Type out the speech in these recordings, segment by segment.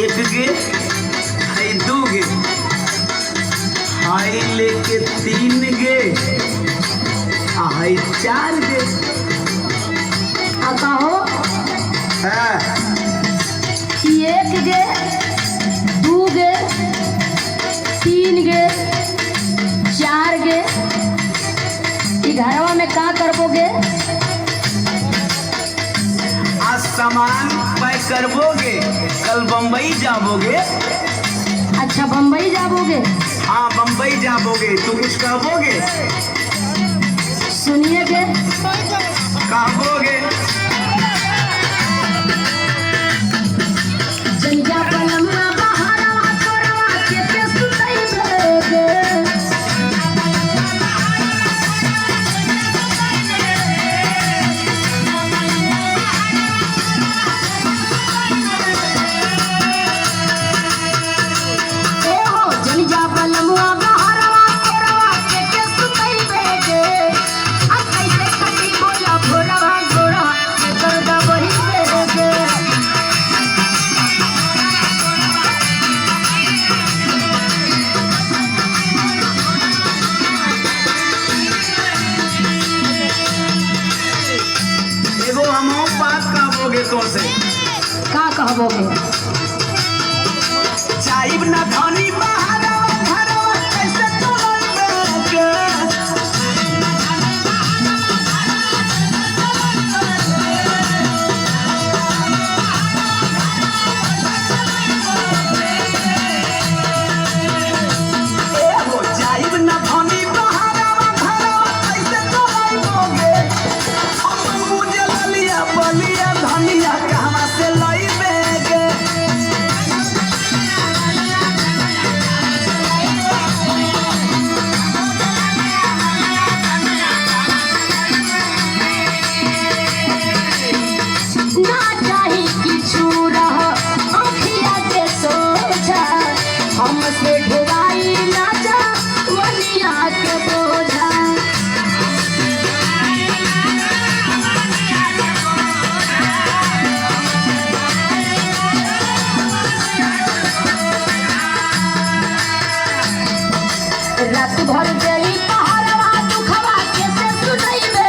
एक गे हाई दू गे हाई लेके तीन गे हाई चार गे कहो एक गे दू गे तीन गे चार गे घरवा में का करबोगे? आज सामान पैक करबोगे, कल बम्बई जाबोगे। अच्छा बम्बई जाबोगे? हाँ बम्बई जाबोगे। तू कुछ कहबोगे? सुनिए के कहबोगे जंजा पलमा बहारवा तोरवा के सुतई भेगे तो से का कहबोगे? चाइब ना धनी बहारवा घरवा कैसे चलबे हो चाइब ना धनी बहारवा घरवा कैसे चलबोगे। अब मुझे ललिया बलिया धनिया कहाँ से लइबे गे। ना चाही किछु रह आँखिया के सोझा हमसे ढुराई ना जा वनिया के बोझा रात भर गई पहाड़वा दुखवा कैसे सुनैबे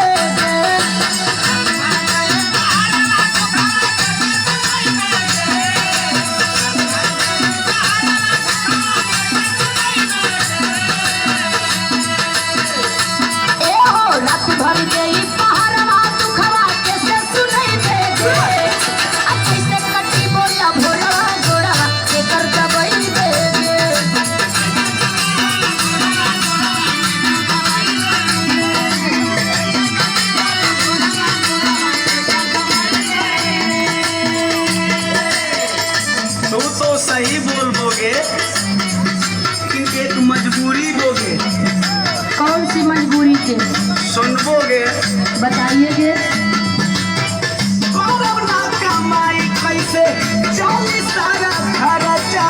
रात भर गई पहाड़वा दुखवा कैसे सुनैबे कैसे कटी बोला भोरवा गोरवा के कर दबैबे तू तो सही बोलबोगे लेकिन एक मजबूरी बोगे। कौन सी मजबूरी के सुनबोगे बताइएगे? करब ना कमाई कैसे चली सारा खर्चा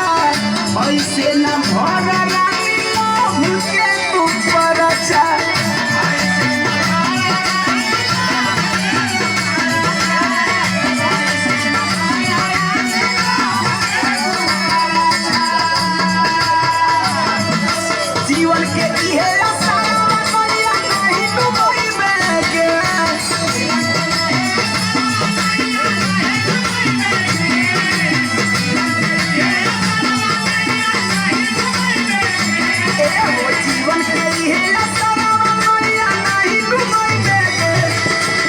ऐसे न भरला के तू परचा। जीवन के इहे आसारा करिया नहीं डूबैबे गे। एहो जीवन के इहे आसारा करिया नहीं डूबैबे गे।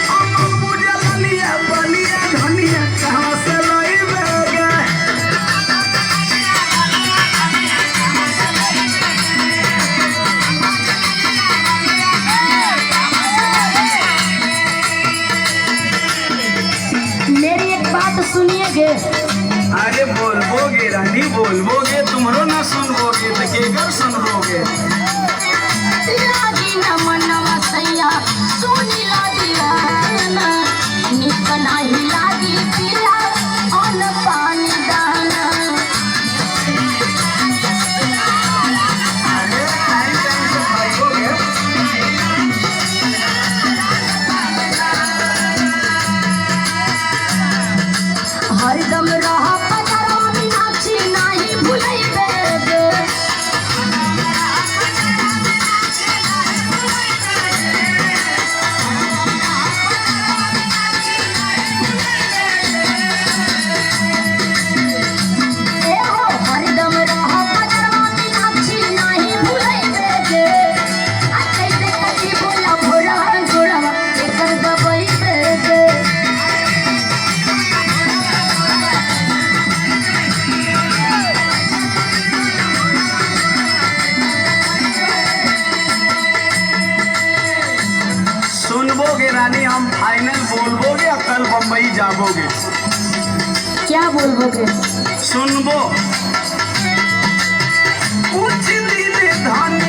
हम पूजा ललिया बलिया धनिया कहाँ से लइबे गे। मेरी एक बात सुनिएगे? अरे बोलबोगे रानी बोलबोगे, तुमरो ना सुनबोगे तो केकर सुनबोगे। लागी न मनवा सैया सुनी ला दीवाना निक नाही लागी पिला अन पानी दाना अरे टाइम से खाइबोगे। हरदम रह पजरवा मीनाक्षी बोलबोगे? क्या बोलबोगे? सुनबो। उचित दिन धन